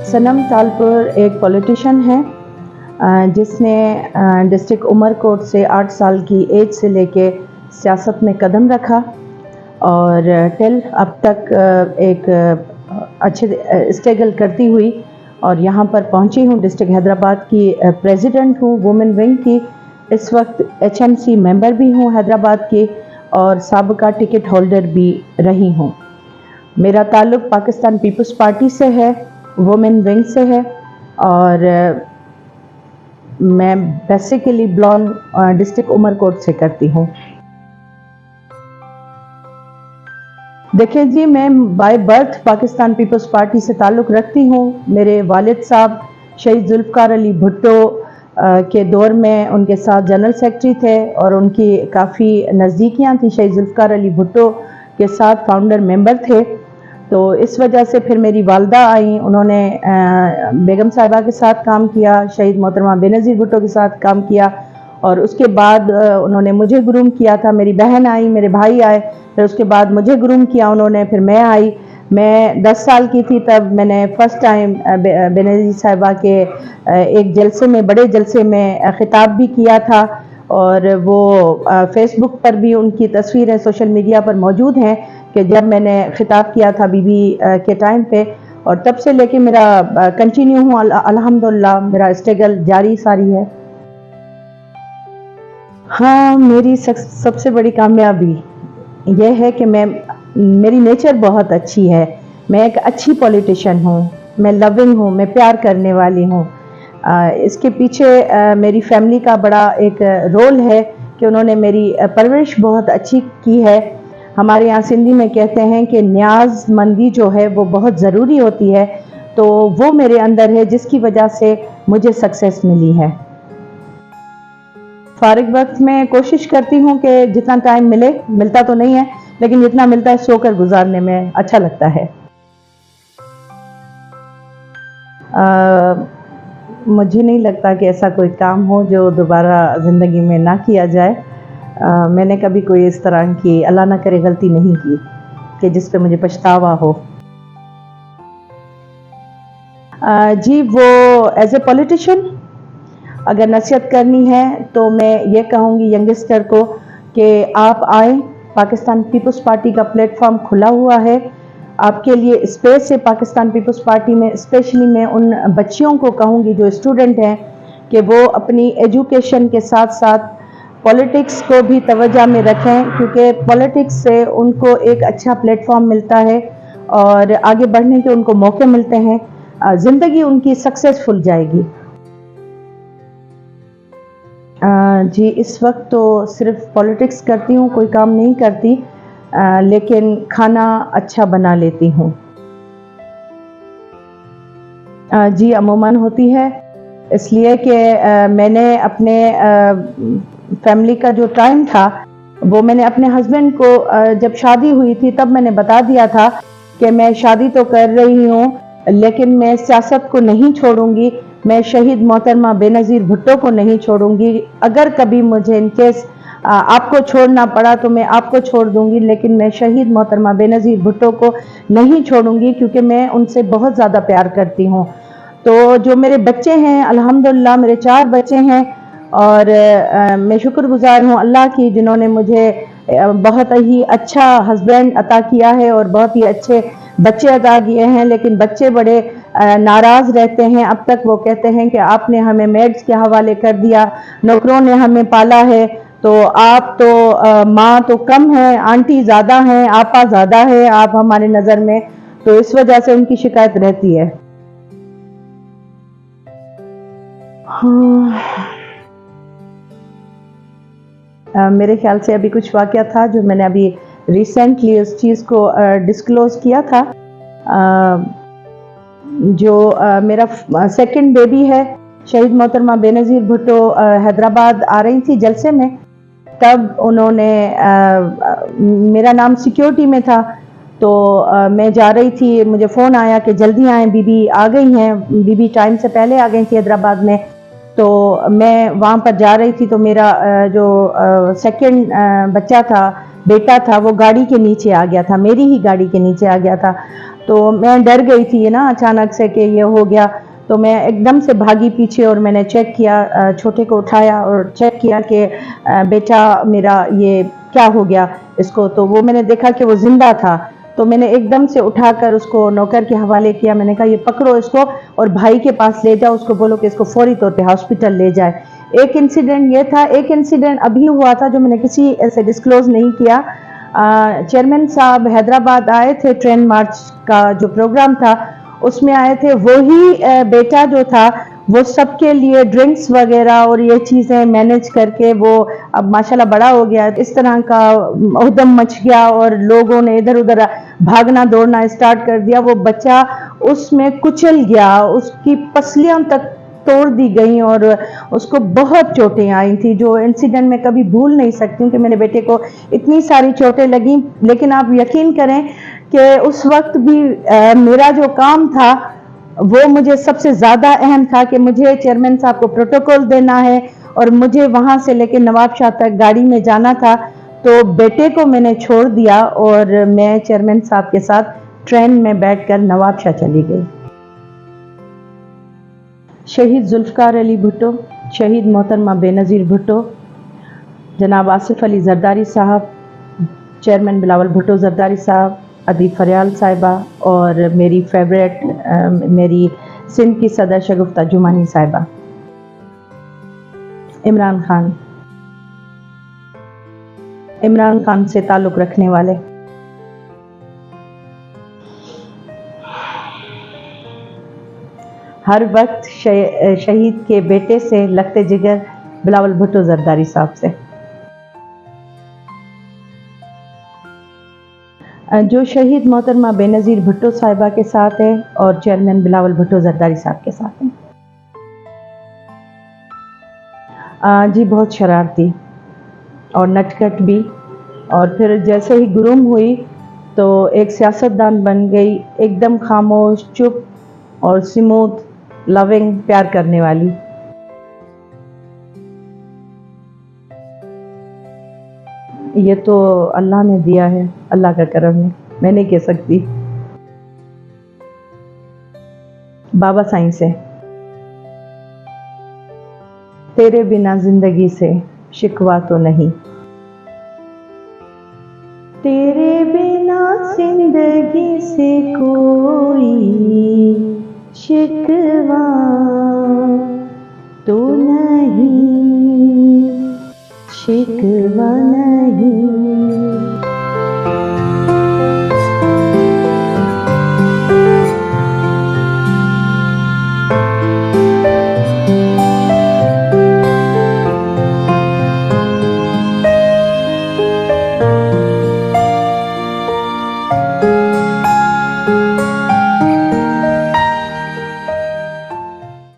सनम तालपुर एक पॉलिटिशियन है जिसने डिस्ट्रिक्ट उमरकोट से 8 साल की एज से लेके सियासत में कदम रखा और टिल अब तक एक अच्छे स्ट्रगल करती हुई और यहाँ पर पहुँची हूँ। डिस्ट्रिक्ट हैदराबाद की प्रेसिडेंट हूँ वुमेन विंग की। इस वक्त HMC मेंबर भी हूँ हैदराबाद की और साबिका टिकट होल्डर भी रही हूँ। मेरा ताल्लुक़ पाकिस्तान पीपल्स पार्टी से है, वुमेन विंग से है और मैं बेसिकली बिलोंग डिस्ट्रिक्ट उमरकोट से करती हूँ। देखिए जी, मैं बाय बर्थ पाकिस्तान पीपल्स पार्टी से ताल्लुक़ रखती हूँ। मेरे वालिद साहब शहीद जुल्फ़िकार अली भुट्टो के दौर में उनके साथ जनरल सेक्रेटरी थे और उनकी काफ़ी नज़दीकियाँ थी शहीद जुल्फ़िकार अली भुट्टो के साथ, फाउंडर मेंबर थे। तो इस वजह से फिर मेरी वालदा आई, उन्होंने बेगम साहिबा के साथ काम किया, शहीद मोहतरमा बेनज़ीर भुट्टो के साथ काम किया और उसके बाद उन्होंने मुझे ग्रूम किया था। मेरी बहन आई, मेरे भाई आए, फिर उसके बाद मुझे ग्रूम किया उन्होंने, फिर मैं आई। मैं 10 साल की थी तब मैंने फ़र्स्ट टाइम बेनज़ीर साहिबा के एक जलसे में, बड़े जलसे में ख़िताब भी किया था और वो फेसबुक पर भी उनकी तस्वीरें सोशल मीडिया पर मौजूद हैं कि जब मैंने ख़िताब किया था बीबी के टाइम पे। और तब से लेके मेरा कंटिन्यू हूँ, अल्हम्दुलिल्लाह मेरा स्ट्रगल जारी सारी है। हाँ, मेरी सबसे बड़ी कामयाबी यह है कि मेरी नेचर बहुत अच्छी है। मैं एक अच्छी पॉलिटिशियन हूँ, मैं लविंग हूँ, मैं प्यार करने वाली हूँ। इसके पीछे मेरी फैमिली का बड़ा एक रोल है कि उन्होंने मेरी परवरिश बहुत अच्छी की है। हमारे यहाँ सिंधी में कहते हैं कि न्याज़मंदी जो है वो बहुत ज़रूरी होती है, तो वो मेरे अंदर है जिसकी वजह से मुझे सक्सेस मिली है। फारिग वक्त में कोशिश करती हूँ कि जितना टाइम मिले, मिलता तो नहीं है लेकिन जितना मिलता है सोकर गुजारने में अच्छा लगता है। मुझे नहीं लगता कि ऐसा कोई काम हो जो दोबारा ज़िंदगी में ना किया जाए। मैंने कभी कोई इस तरह की अल्लाह ना करे गलती नहीं की कि जिस पे मुझे पछतावा हो। जी, वो एज ए पॉलिटिशियन अगर नसीहत करनी है तो मैं ये कहूँगी यंगस्टर को कि आप आए, पाकिस्तान पीपल्स पार्टी का प्लेटफॉर्म खुला हुआ है आपके लिए, स्पेस है पाकिस्तान पीपल्स पार्टी में। स्पेशली मैं उन बच्चियों को कहूँगी जो स्टूडेंट हैं कि वो अपनी एजुकेशन के साथ साथ पॉलिटिक्स को भी तवज्जो में रखें, क्योंकि पॉलिटिक्स से उनको एक अच्छा प्लेटफॉर्म मिलता है और आगे बढ़ने के उनको मौके मिलते हैं। ज़िंदगी उनकी सक्सेसफुल जाएगी। जी, इस वक्त तो सिर्फ पॉलिटिक्स करती हूँ, कोई काम नहीं करती, लेकिन खाना अच्छा बना लेती हूँ। जी, अमूमन होती है, इसलिए कि मैंने अपने फैमिली का जो टाइम था वो मैंने अपने हस्बैंड को जब शादी हुई थी तब मैंने बता दिया था कि मैं शादी तो कर रही हूँ लेकिन मैं सियासत को नहीं छोड़ूंगी, मैं शहीद मोहतरमा बेनज़ीर भुट्टो को नहीं छोड़ूंगी। अगर कभी मुझे इनकेस आपको छोड़ना पड़ा तो मैं आपको छोड़ दूंगी, लेकिन मैं शहीद मोहतरमा बेनज़ीर भुट्टो को नहीं छोड़ूंगी क्योंकि मैं उनसे बहुत ज़्यादा प्यार करती हूँ। तो जो मेरे बच्चे हैं, अल्हम्दुलिल्लाह मेरे 4 बच्चे हैं और मैं शुक्रगुजार हूँ अल्लाह की जिन्होंने मुझे बहुत ही अच्छा हस्बैंड अता किया है और बहुत ही अच्छे बच्चे अता किए हैं। लेकिन बच्चे बड़े नाराज़ रहते हैं। अब तक वो कहते हैं कि आपने हमें मेड्स के हवाले कर दिया, नौकरों ने हमें पाला है, तो आप तो माँ तो कम है, आंटी ज़्यादा हैं, आपा ज़्यादा है आप हमारे नज़र में, तो इस वजह से उनकी शिकायत रहती है। میرے خیال سے ابھی کچھ واقعہ تھا جو میں نے ابھی ریسنٹلی اس چیز کو ڈسکلوز کیا تھا. جو میرا سیکنڈ بیبی ہے, شہید محترمہ بے نظیر بھٹو حیدرآباد آ رہی تھی جلسے میں, تب انہوں نے میرا نام سیکیورٹی میں تھا, تو میں جا رہی تھی, مجھے فون آیا کہ جلدی آئیں, بی بی آ گئی ہیں. بی بی ٹائم سے پہلے آ گئی تھی حیدرآباد میں, تو میں وہاں پر جا رہی تھی. تو میرا جو سیکنڈ بچہ تھا, بیٹا تھا, وہ گاڑی کے نیچے آ گیا تھا, میری ہی گاڑی کے نیچے آ گیا تھا. تو میں ڈر گئی تھی نا اچانک سے کہ یہ ہو گیا, تو میں ایک دم سے بھاگی پیچھے اور میں نے چیک کیا, چھوٹے کو اٹھایا اور چیک کیا کہ بیٹا میرا یہ کیا ہو گیا اس کو. تو وہ میں نے دیکھا کہ وہ زندہ تھا, تو میں نے ایک دم سے اٹھا کر اس کو نوکر کے حوالے کیا. میں نے کہا یہ پکڑو اس کو اور بھائی کے پاس لے جاؤ, اس کو بولو کہ اس کو فوری طور پہ ہاسپٹل لے جائے. ایک انسیڈنٹ یہ تھا. ایک انسیڈنٹ ابھی ہوا تھا جو میں نے کسی ایسے ڈسکلوز نہیں کیا. چیئرمین صاحب حیدرآباد آئے تھے, ٹرین مارچ کا جو پروگرام تھا اس میں آئے تھے. وہی بیٹا جو تھا وہ سب کے لیے ڈرنکس وغیرہ اور یہ چیزیں مینج کر کے, وہ اب ماشاءاللہ بڑا ہو گیا, اس طرح کا ادھم مچ گیا اور لوگوں نے ادھر ادھر بھاگنا دوڑنا اسٹارٹ کر دیا. وہ بچہ اس میں کچل گیا, اس کی پسلیاں تک توڑ دی گئیں اور اس کو بہت چوٹیں آئی تھی, جو انسیڈنٹ میں کبھی بھول نہیں سکتی ہوں کہ میرے بیٹے کو اتنی ساری چوٹیں لگیں. لیکن آپ یقین کریں کہ اس وقت بھی میرا جو کام تھا وہ مجھے سب سے زیادہ اہم تھا کہ مجھے چیئرمین صاحب کو پروٹوکول دینا ہے اور مجھے وہاں سے لے کے نواب شاہ تک گاڑی میں جانا تھا. تو بیٹے کو میں نے چھوڑ دیا اور میں چیئرمین صاحب کے ساتھ ٹرین میں بیٹھ کر نواب شاہ چلی گئی. شہید ذوالفقار علی بھٹو, شہید محترمہ بے نظیر بھٹو, جناب آصف علی زرداری صاحب, چیئرمین بلاول بھٹو زرداری صاحب, ادیب فریال صاحبہ, اور میری فیوریٹ میری سندھ کی صدر شگفتہ جمانی صاحبہ. عمران خان, عمران خان سے تعلق رکھنے والے. ہر وقت شہید کے بیٹے سے لگتے جگر بلاول بھٹو زرداری صاحب سے. جو شہید محترمہ بے نظیر بھٹو صاحبہ کے ساتھ ہے اور چیئرمین بلاول بھٹو زرداری صاحب کے ساتھ ہیں. جی بہت شرارتی اور نٹکٹ بھی, اور پھر جیسے ہی گروم ہوئی تو ایک سیاستدان بن گئی, ایک دم خاموش, چپ اور سموتھ, لونگ, پیار کرنے والی. یہ تو اللہ نے دیا ہے, اللہ کا کرم ہے, میں نہیں کہہ سکتی. بابا سائیں سے. تیرے بنا زندگی سے شکوا تو نہیں, تیرے بنا زندگی سے کوئی شکوا تو نہیں, شکوا نہیں.